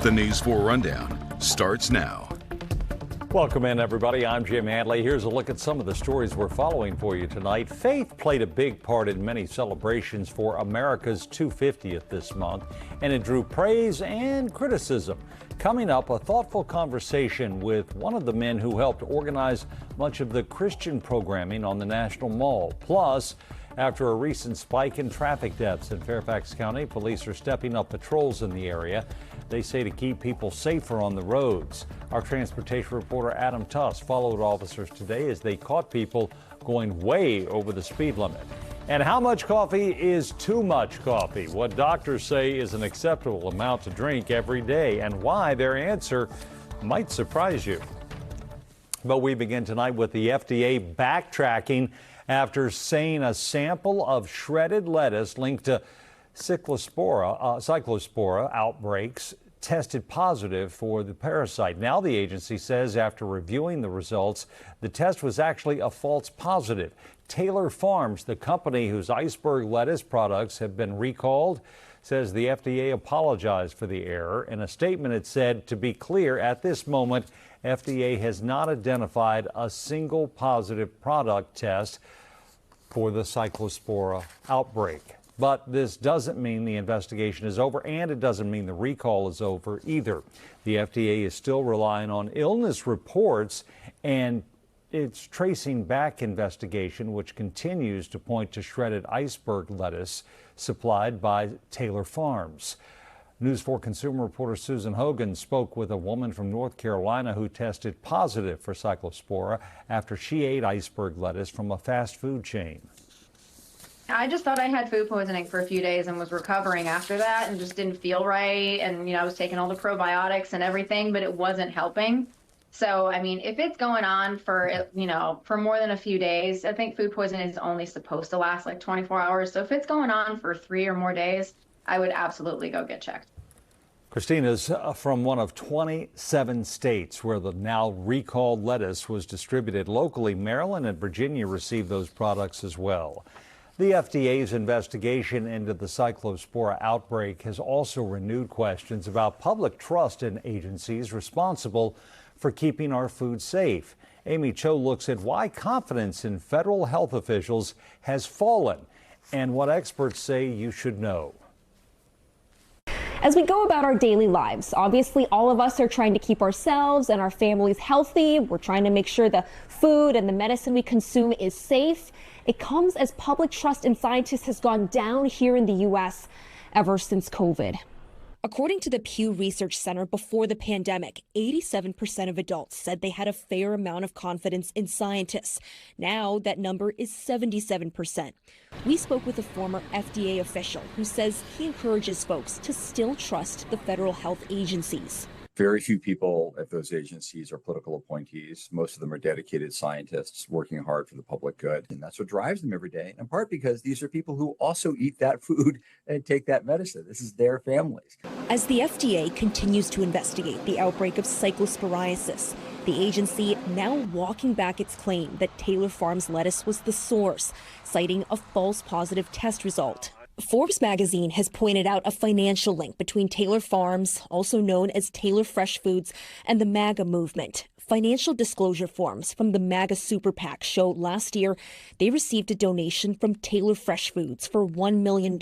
The News 4 Rundown starts now. Welcome in, everybody. I'm Jim Hadley. Here's a look at some of the stories we're following for you tonight. Faith played a big part in many celebrations for America's 250th this month, and it drew praise and criticism. Coming up, a thoughtful conversation with one of the men who helped organize much of the Christian programming on the National Mall. Plus, after a recent spike in traffic deaths in Fairfax County, police are stepping up patrols in the area. They say to keep people safer on the roads. Our transportation reporter Adam Tuss followed officers today as they caught people going way over the speed limit. And how much coffee is too much coffee? What doctors say is an acceptable amount to drink every day, and why their answer might surprise you. But we begin tonight with the FDA backtracking after saying a sample of shredded lettuce linked to cyclospora outbreaks tested positive for the parasite. Now the agency says after reviewing the results, the test was actually a false positive. Taylor Farms, the company whose iceberg lettuce products have been recalled, says the FDA apologized for the error. In a statement, it said, to be clear, at this moment, FDA has not identified a single positive product test for the cyclospora outbreak. But this doesn't mean the investigation is over, and it doesn't mean the recall is over either. The FDA is still relying on illness reports, and it's tracing back investigation, which continues to point to shredded iceberg lettuce supplied by Taylor Farms. News 4 consumer reporter Susan Hogan spoke with a woman from North Carolina who tested positive for cyclospora after she ate iceberg lettuce from a fast food chain. I just thought I had food poisoning for a few days and was recovering after that and just didn't feel right. And, I was taking all the probiotics and everything, but it wasn't helping. So, if it's going on for, for more than a few days, I think food poisoning is only supposed to last like 24 hours. So if it's going on for 3 or more days, I would absolutely go get checked. Christina's from one of 27 states where the now recalled lettuce was distributed locally. Maryland and Virginia received those products as well. The FDA's investigation into the cyclospora outbreak has also renewed questions about public trust in agencies responsible for keeping our food safe. Amy Cho looks at why confidence in federal health officials has fallen and what experts say you should know. As we go about our daily lives, obviously all of us are trying to keep ourselves and our families healthy. We're trying to make sure the food and the medicine we consume is safe. It comes as public trust in scientists has gone down here in the U.S. ever since COVID. According to the Pew Research Center, before the pandemic, 87% of adults said they had a fair amount of confidence in scientists. Now that number is 77%. We spoke with a former FDA official who says he encourages folks to still trust the federal health agencies. Very few people at those agencies are political appointees. Most of them are dedicated scientists working hard for the public good. And that's what drives them every day, in part because these are people who also eat that food and take that medicine. This is their families. As the FDA continues to investigate the outbreak of cyclosporiasis, the agency now walking back its claim that Taylor Farms lettuce was the source, citing a false positive test result. Forbes magazine has pointed out a financial link between Taylor Farms, also known as Taylor Fresh Foods, and the MAGA movement. Financial disclosure forms from the MAGA Super PAC show last year they received a donation from Taylor Fresh Foods for $1 million,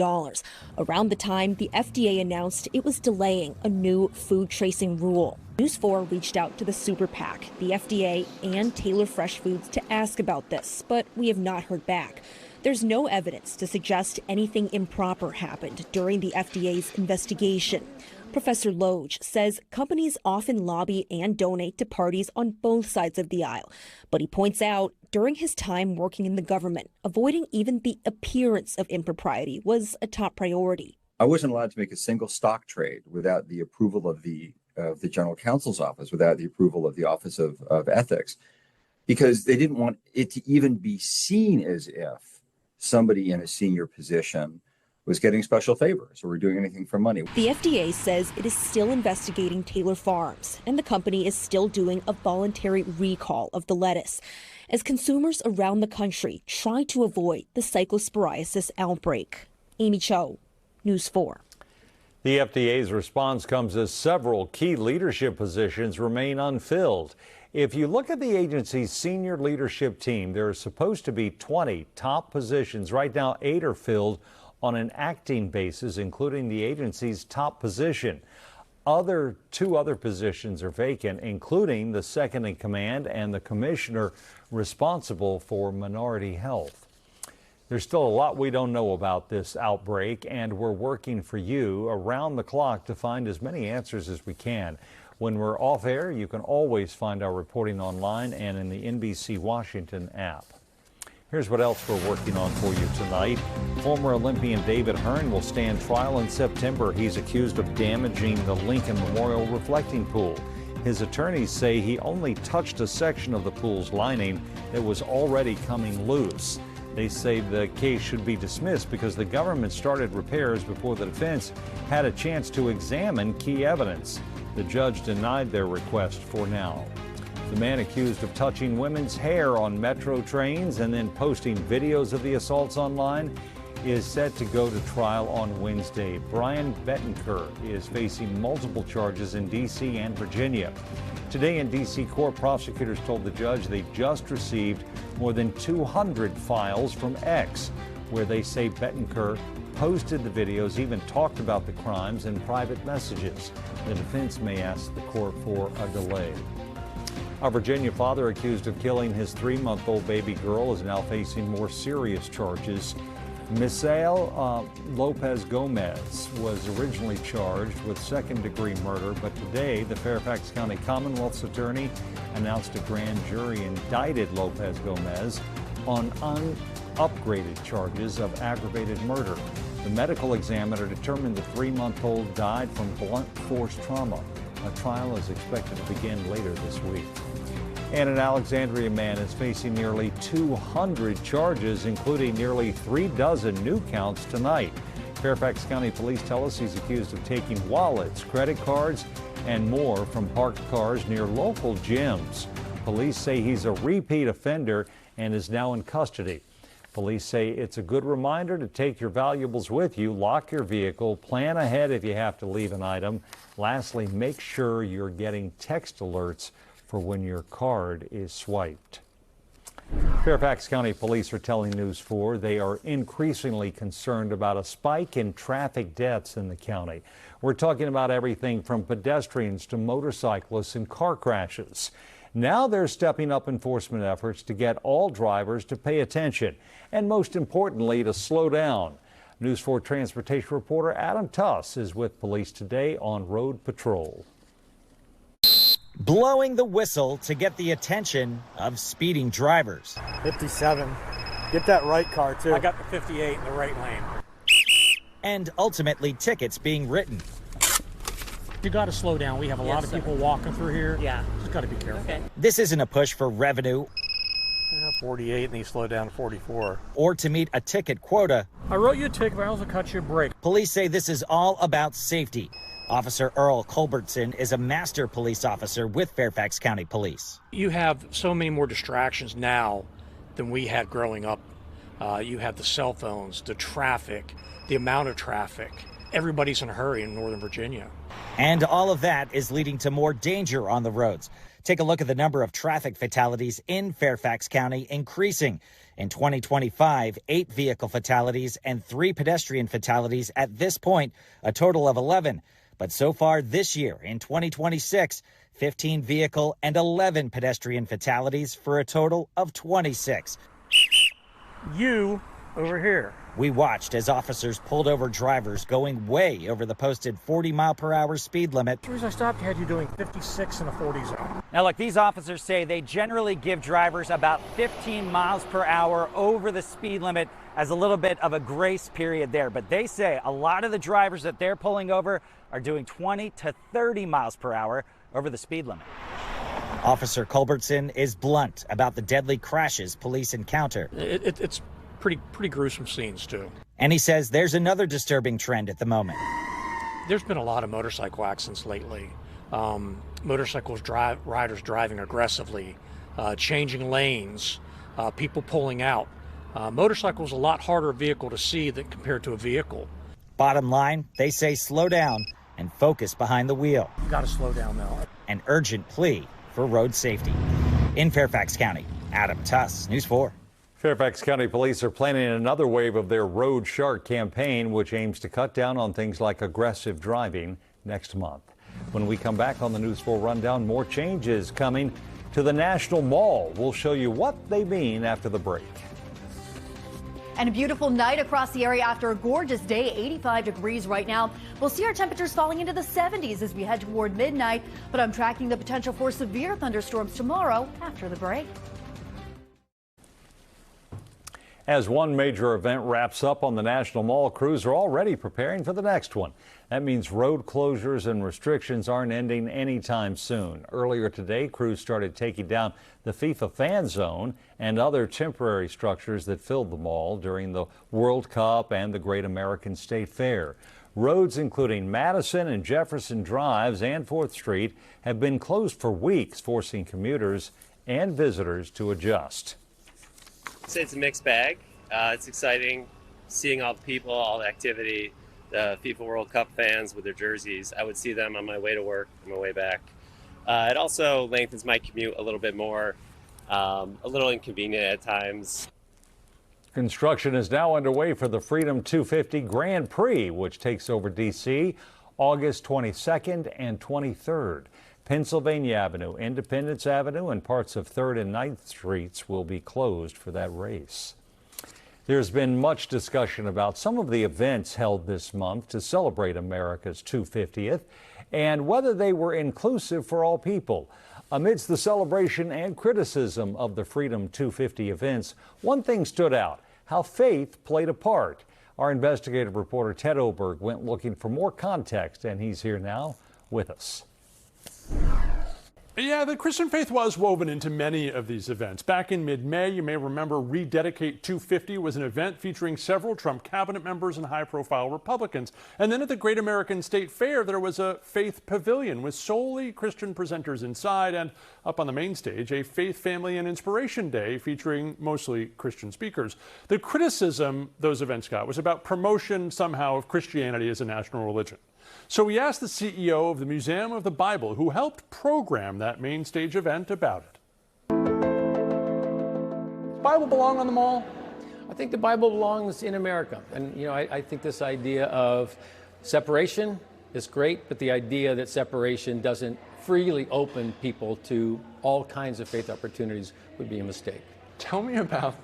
around the time the FDA announced it was delaying a new food tracing rule. News 4 reached out to the Super PAC, the FDA, and Taylor Fresh Foods to ask about this, but we have not heard back. There's no evidence to suggest anything improper happened during the FDA's investigation. Professor Loge says companies often lobby and donate to parties on both sides of the aisle. But he points out during his time working in the government, avoiding even the appearance of impropriety was a top priority. I wasn't allowed to make a single stock trade without the approval of the general counsel's office, without the approval of the Office of Ethics, because they didn't want it to even be seen as if somebody in a senior position was getting special favors or were doing anything for money. The FDA says it is still investigating Taylor Farms, and the company is still doing a voluntary recall of the lettuce as consumers around the country try to avoid the cyclosporiasis outbreak. Amy Cho, News 4. The FDA's response comes as several key leadership positions remain unfilled. If you look at the agency's senior leadership team, there are supposed to be 20 top positions. Right now, 8 are filled on an acting basis, including the agency's top position. Two other positions are vacant, including the second in command and the commissioner responsible for minority health. There's still a lot we don't know about this outbreak, and we're working for you around the clock to find as many answers as we can. When we're off air, you can always find our reporting online and in the NBC Washington app. Here's what else we're working on for you tonight. Former Olympian David Hearn will stand trial in September. He's accused of damaging the Lincoln Memorial reflecting pool. His attorneys say he only touched a section of the pool's lining that was already coming loose. They say the case should be dismissed because the government started repairs before the defense had a chance to examine key evidence. The judge denied their request for now. The man accused of touching women's hair on metro trains and then posting videos of the assaults online is set to go to trial on Wednesday. Brian Bettenker is facing multiple charges in D.C. and Virginia. Today in D.C. court, prosecutors told the judge they just received more than 200 files from X, where they say Bettenker posted the videos, even talked about the crimes in private messages. The defense may ask the court for a delay. A Virginia father accused of killing his 3-month-old baby girl is now facing more serious charges. Misael Lopez Gomez was originally charged with second-degree murder, but today the Fairfax County Commonwealth's attorney announced a grand jury indicted Lopez Gomez on upgraded charges of aggravated murder. The medical examiner determined the 3-month-old died from blunt force trauma. A trial is expected to begin later this week. And an Alexandria man is facing nearly 200 charges, including nearly 36 new counts tonight. Fairfax County Police tell us he's accused of taking wallets, credit cards, and more from parked cars near local gyms. Police say he's a repeat offender and is now in custody. Police say it's a good reminder to take your valuables with you, lock your vehicle, plan ahead if you have to leave an item. Lastly, make sure you're getting text alerts for when your card is swiped. Fairfax County Police are telling News 4 they are increasingly concerned about a spike in traffic deaths in the county. We're talking about everything from pedestrians to motorcyclists and car crashes. Now they're stepping up enforcement efforts to get all drivers to pay attention and, most importantly, to slow down. News 4 transportation reporter Adam Tuss is with police today on road patrol. Blowing the whistle to get the attention of speeding drivers. 57. Get that right car, too. I got the 58 in the right lane. And ultimately tickets being written. You got to slow down. We have a lot of people walking through here. Yeah. Just got to be careful. Okay. This isn't a push for revenue 48 and he slowed down to 44. or to meet a ticket quota. I wrote you a ticket, but I also cut you a break. Police say this is all about safety. Officer Earl Culbertson is a master police officer with Fairfax County Police. You have so many more distractions now than we had growing up. You have the cell phones, the traffic, the amount of traffic. Everybody's in a hurry in Northern Virginia. And all of that is leading to more danger on the roads. Take a look at the number of traffic fatalities in Fairfax County increasing. In 2025, 8 vehicle fatalities and 3 pedestrian fatalities at this point, a total of 11. But so far this year, in 2026, 15 vehicle and 11 pedestrian fatalities for a total of 26. You over here. We watched as officers pulled over drivers going way over the posted 40-mile-per-hour speed limit. The reason I stopped you had you doing 56 in a 40 zone. Now, look, these officers say they generally give drivers about 15 miles per hour over the speed limit as a little bit of a grace period there. But they say a lot of the drivers that they're pulling over are doing 20 to 30 miles per hour over the speed limit. Officer Culbertson is blunt about the deadly crashes police encounter. It's pretty gruesome scenes, too. And he says there's another disturbing trend at the moment. There's been a lot of motorcycle accidents lately. Riders driving aggressively, changing lanes, people pulling out. Motorcycle's a lot harder vehicle to see than compared to a vehicle. Bottom line, they say slow down and focus behind the wheel. You got to slow down now. An urgent plea for road safety. In Fairfax County, Adam Tuss, News 4. Fairfax County Police are planning another wave of their Road Shark campaign, which aims to cut down on things like aggressive driving next month. When we come back on the News 4 Rundown, more changes coming to the National Mall. We'll show you what they mean after the break. And a beautiful night across the area after a gorgeous day, 85 degrees right now. We'll see our temperatures falling into the 70s as we head toward midnight, but I'm tracking the potential for severe thunderstorms tomorrow after the break. As one major event wraps up on the National Mall, crews are already preparing for the next one. That means road closures and restrictions aren't ending anytime soon. Earlier today, crews started taking down the FIFA fan zone and other temporary structures that filled the mall during the World Cup and the Great American State Fair. Roads including Madison and Jefferson Drives and 4th Street have been closed for weeks, forcing commuters and visitors to adjust. I'd say it's a mixed bag. It's exciting seeing all the people, all the activity, the FIFA World Cup fans with their jerseys. I would see them on my way to work, on my way back. It also lengthens my commute a little bit more, a little inconvenient at times. Construction is now underway for the Freedom 250 Grand Prix, which takes over D.C. August 22nd and 23rd. Pennsylvania Avenue, Independence Avenue, and parts of 3rd and 9th Streets will be closed for that race. There's been much discussion about some of the events held this month to celebrate America's 250th and whether they were inclusive for all people. Amidst the celebration and criticism of the Freedom 250 events, one thing stood out: how faith played a part. Our investigative reporter Ted Oberg went looking for more context, and he's here now with us. Yeah, the Christian faith was woven into many of these events. Back in mid-May, you may remember Rededicate 250 was an event featuring several Trump cabinet members and high-profile Republicans. And then at the Great American State Fair, there was a faith pavilion with solely Christian presenters inside, and up on the main stage, a Faith, Family, and Inspiration Day featuring mostly Christian speakers. The criticism those events got was about promotion somehow of Christianity as a national religion. So we asked the CEO of the Museum of the Bible, who helped program that main stage event, about it. Does the Bible belong on the mall? I think the Bible belongs in America. And, you know, I think this idea of separation is great, but the idea that separation doesn't freely open people to all kinds of faith opportunities would be a mistake. Tell me about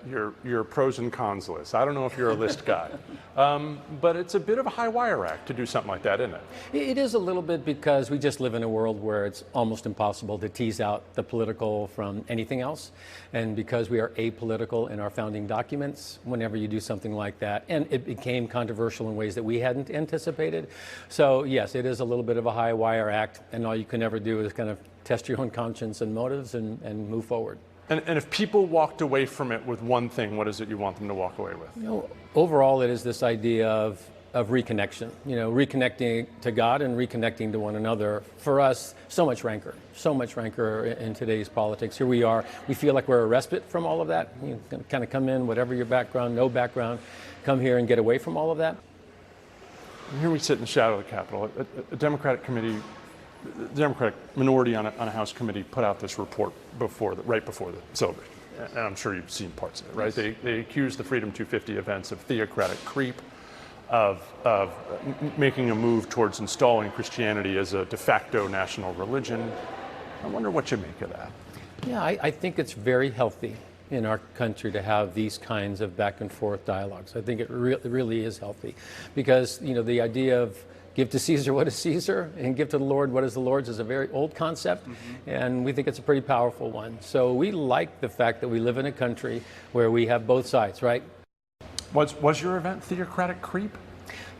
your pros and cons list. I don't know if you're a list guy, but it's a bit of a high wire act to do something like that, isn't it? It is a little bit, because we just live in a world where it's almost impossible to tease out the political from anything else. And because we are apolitical in our founding documents, whenever you do something like that, and it became controversial in ways that we hadn't anticipated. So yes, it is a little bit of a high wire act, and all you can ever do is kind of test your own conscience and motives and move forward. And if people walked away from it with one thing, what is it you want them to walk away with? You know, overall, it is this idea of reconnection, you know, reconnecting to God and reconnecting to one another. For us, so much rancor in today's politics. Here we are, we feel like we're a respite from all of that. You can kind of come in, whatever your background, no background, come here and get away from all of that. And here we sit in the shadow of the Capitol. A Democratic committee, the Democratic minority on a House committee put out this report right before the celebration, and I'm sure you've seen parts of it, right? Yes. They accused the Freedom 250 events of theocratic creep, of making a move towards installing Christianity as a de facto national religion. I wonder what you make of that. Yeah, I think it's very healthy in our country to have these kinds of back and forth dialogues. I think it really is healthy, because, you know, the idea of give to Caesar what is Caesar and give to the Lord what is the Lord's is a very old concept, and we think it's a pretty powerful one. So we like the fact that we live in a country where we have both sides, right? Was your event theocratic creep?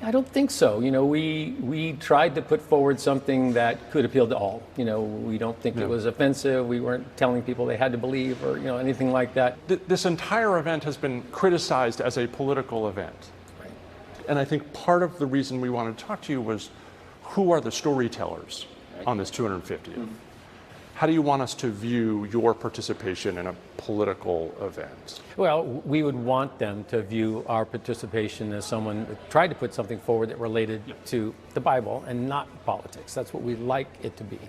I don't think so. You know, we tried to put forward something that could appeal to all. You know, we don't think it was offensive. We weren't telling people they had to believe or, you know, anything like that. This entire event has been criticized as a political event. And I think part of the reason we wanted to talk to you was, who are the storytellers on this 250th? how do you want us to view your participation in a political event? Well, we would want them to view our participation as someone that tried to put something forward that related to the Bible and not politics. That's what we'd like it to be.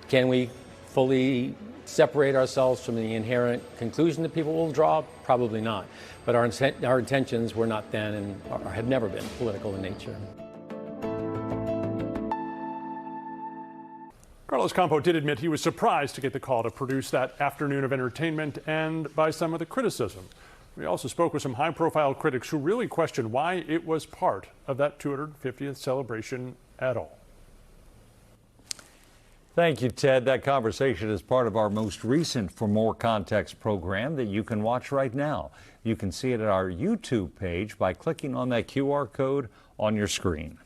Can we fully separate ourselves from the inherent conclusion that people will draw? Probably not. But our intentions were not then and have never been political in nature. Carlos Campo did admit he was surprised to get the call to produce that afternoon of entertainment and by some of the criticism. We also spoke with some high-profile critics who really questioned why it was part of that 250th celebration at all. Thank you, Ted. That conversation is part of our most recent For More Context program that you can watch right now. You can see it at our YouTube page by clicking on that QR code on your screen.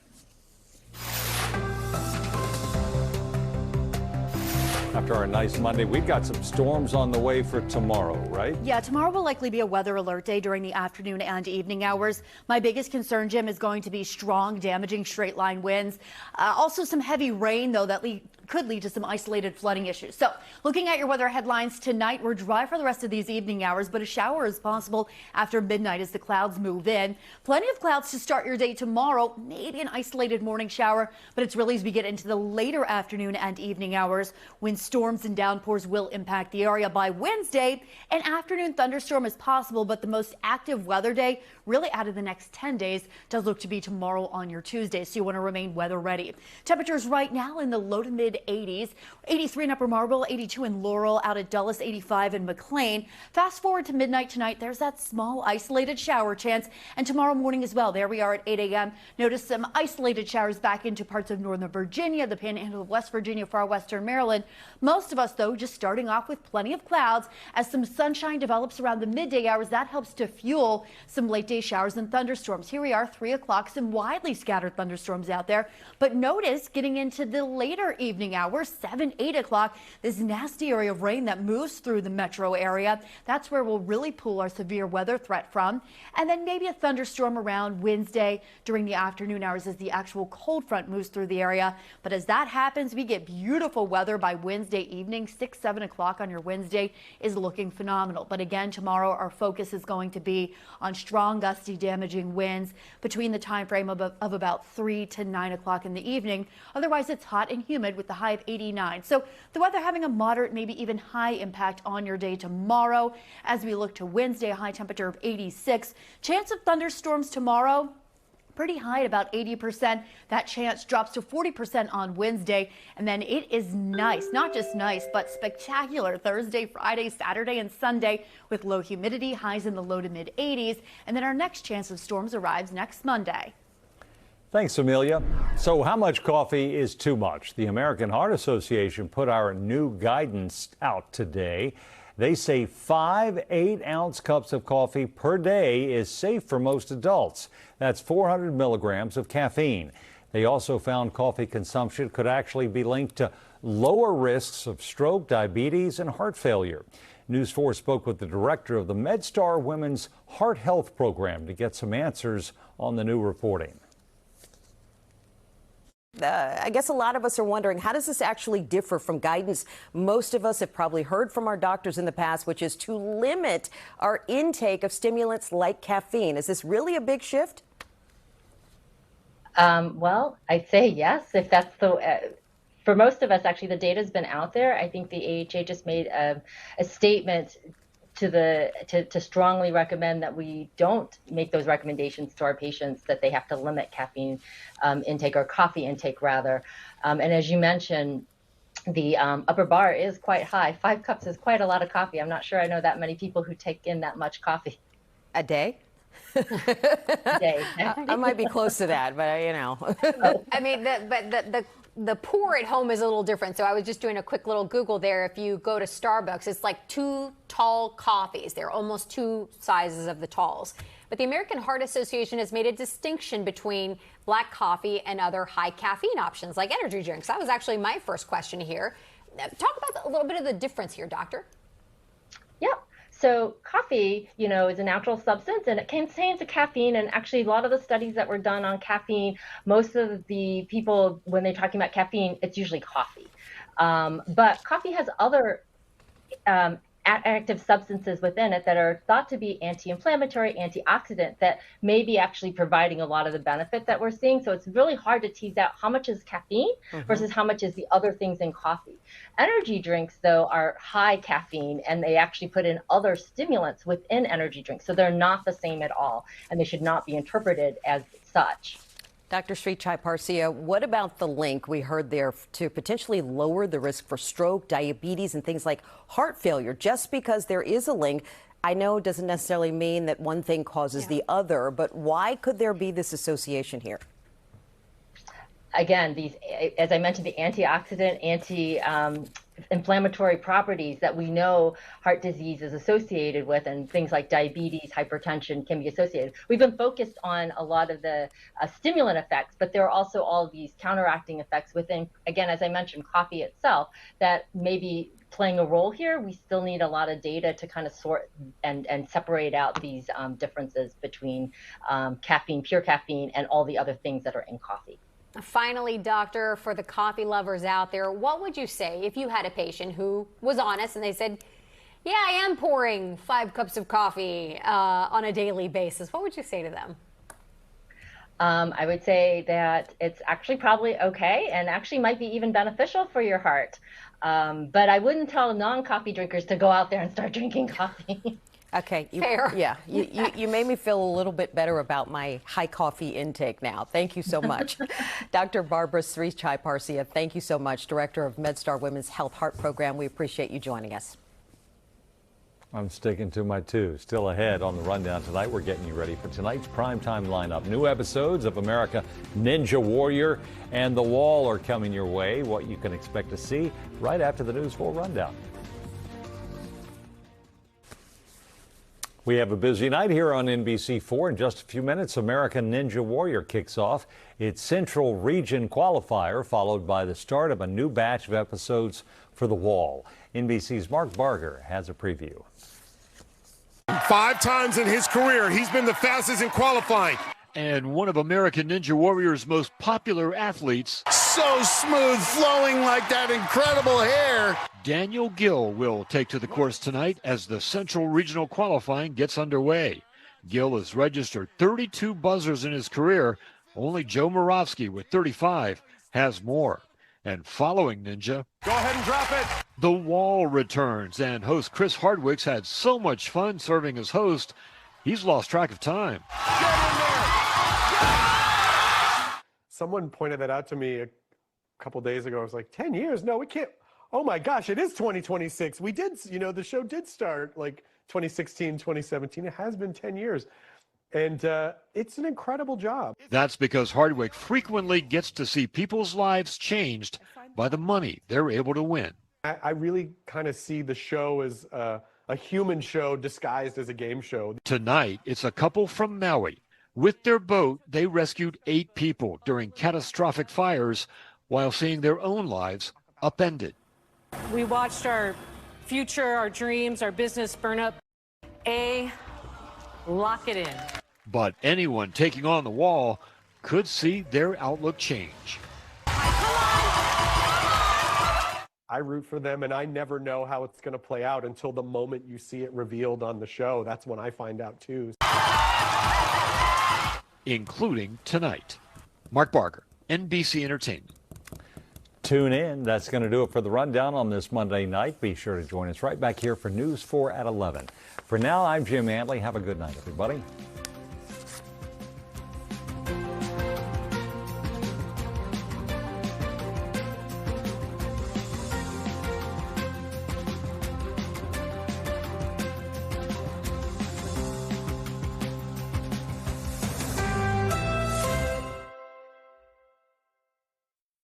After our nice Monday, we've got some storms on the way for tomorrow, right? Yeah, tomorrow will likely be a weather alert day during the afternoon and evening hours. My biggest concern, Jim, is going to be strong, damaging straight line winds. Also some heavy rain, though, that could lead to some isolated flooding issues. So looking at your weather headlines tonight, we're dry for the rest of these evening hours, but a shower is possible after midnight as the clouds move in. Plenty of clouds to start your day tomorrow, maybe an isolated morning shower, but it's really as we get into the later afternoon and evening hours when storms and downpours will impact the area. By Wednesday, an afternoon thunderstorm is possible, but the most active weather day really out of the next 10 days does look to be tomorrow on your Tuesday, so you want to remain weather ready. Temperatures right now in the low to mid 80s, 83 in Upper Marlboro, 82 in Laurel, out at Dulles, 85 in McLean. Fast forward to midnight tonight, there's that small isolated shower chance, and tomorrow morning as well. There we are at 8 a.m. Notice some isolated showers back into parts of northern Virginia, the panhandle of West Virginia, far western Maryland. Most of us, though, just starting off with plenty of clouds. As some sunshine develops around the midday hours, that helps to fuel some late day showers and thunderstorms. Here we are, 3 o'clock, some widely scattered thunderstorms out there. But notice getting into the later evening hours, 7, 8 o'clock, this nasty area of rain that moves through the metro area. That's where we'll really pull our severe weather threat from. And then maybe a thunderstorm around Wednesday during the afternoon hours as the actual cold front moves through the area. But as that happens, we get beautiful weather by Wednesday evening. 6, 7 o'clock on your Wednesday is looking phenomenal. But again, tomorrow our focus is going to be on strong, gusty, damaging winds between the time frame of about 3 to 9 o'clock in the evening. Otherwise, it's hot and humid with the high of 89. So the weather having a moderate, maybe even high impact on your day tomorrow. As we look to Wednesday, a high temperature of 86. Chance of thunderstorms tomorrow, pretty high at about 80%. That chance drops to 40% on Wednesday. And then it is nice, not just nice, but spectacular Thursday, Friday, Saturday, and Sunday with low humidity, highs in the low to mid 80s. And then our next chance of storms arrives next Monday. Thanks, Amelia. So how much coffee is too much? The American Heart Association put our new guidance out today. They say 5 8-ounce cups of coffee per day is safe for most adults. That's 400 milligrams of caffeine. They also found coffee consumption could actually be linked to lower risks of stroke, diabetes, and heart failure. News 4 spoke with the director of the MedStar Women's Heart Health Program to get some answers on the new reporting. I guess a lot of us are wondering, how does this actually differ from guidance most of us have probably heard from our doctors in the past, which is to limit our intake of stimulants like caffeine? Is this really a big shift? Well, I'd say yes, if that's the for most of us, actually, the data's been out there. I think the AHA just made a statement to strongly recommend that we don't make those recommendations to our patients, that they have to limit caffeine intake, or coffee intake rather. And as you mentioned, the upper bar is quite high. 5 cups is quite a lot of coffee. I'm not sure I know that many people who take in that much coffee. A day? I might be close to that, but you know. I mean, the pour at home is a little different. So I was just doing a quick little Google there. If you go to Starbucks, it's like 2 tall coffees. They're almost 2 sizes of the talls. But the American Heart Association has made a distinction between black coffee and other high caffeine options like energy drinks. That was actually my first question here. Talk about a little bit of the difference here, doctor. Yep. So coffee, you know, is a natural substance and it contains a caffeine. And actually, a lot of the studies that were done on caffeine, most of the people, when they're talking about caffeine, it's usually coffee. But coffee has other active substances within it that are thought to be anti-inflammatory, antioxidant, that may be actually providing a lot of the benefit that we're seeing. So it's really hard to tease out how much is caffeine versus how much is the other things in coffee. Energy drinks, though, are high caffeine, and they actually put in other stimulants within energy drinks. So they're not the same at all, and they should not be interpreted as such. Dr. Sri Chaiparsia, what about the link we heard there to potentially lower the risk for stroke, diabetes, and things like heart failure? Just because there is a link, I know doesn't necessarily mean that one thing causes the other, but why could there be this association here? Again, these, as I mentioned, the antioxidant, anti-inflammatory properties that we know heart disease is associated with, and things like diabetes, hypertension can be associated. We've been focused on a lot of the stimulant effects, but there are also all of these counteracting effects within, again, as I mentioned, coffee itself, that may be playing a role here. We still need a lot of data to kind of sort and separate out these differences between caffeine, pure caffeine, and all the other things that are in coffee. Finally, doctor, for the coffee lovers out there, what would you say if you had a patient who was honest and they said, yeah, I am pouring 5 cups of coffee on a daily basis? What would you say to them? I would say that it's actually probably okay and actually might be even beneficial for your heart. But I wouldn't tell non-coffee drinkers to go out there and start drinking coffee. Okay. Fair. Yeah. You made me feel a little bit better about my high coffee intake now. Thank you so much. Dr. Barbara Sri Chaiparsia, thank you so much. Director of MedStar Women's Health Heart Program. We appreciate you joining us. I'm sticking to my 2. Still ahead on the rundown tonight. We're getting you ready for tonight's primetime lineup. New episodes of America Ninja Warrior and The Wall are coming your way. What you can expect to see right after the News 4 Rundown. We have a busy night here on NBC4. In just a few minutes, American Ninja Warrior kicks off its Central Region qualifier, followed by the start of a new batch of episodes for The Wall. NBC's Mark Barger has a preview. 5 times in his career, he's been the fastest in qualifying. And one of American Ninja Warrior's most popular athletes. So smooth, flowing like that incredible hair. Daniel Gill will take to the course tonight as the Central Regional qualifying gets underway. Gill has registered 32 buzzers in his career. Only Joe Moravsky with 35 has more. And following Ninja, go ahead and drop it. The Wall returns, and host Chris Hardwick's had so much fun serving as host, he's lost track of time. Someone pointed that out to me a couple days ago. I was like, 10 years? No, we can't. Oh my gosh, it is 2026. We did, the show did start like 2016, 2017. It has been 10 years. And it's an incredible job. That's because Hardwick frequently gets to see people's lives changed by the money they're able to win. I really kind of see the show as a human show disguised as a game show. Tonight, it's a couple from Maui. With their boat, they rescued 8 people during catastrophic fires while seeing their own lives upended. We watched our future, our dreams, our business burn up. Lock it in. But anyone taking on The Wall could see their outlook change. I root for them, and I never know how it's going to play out until the moment you see it revealed on the show. That's when I find out, too. Including tonight. Mark Barger, NBC Entertainment. Tune in. That's going to do it for the rundown on this Monday night. Be sure to join us right back here for News 4 at 11. For now, I'm Jim Antley. Have a good night, everybody.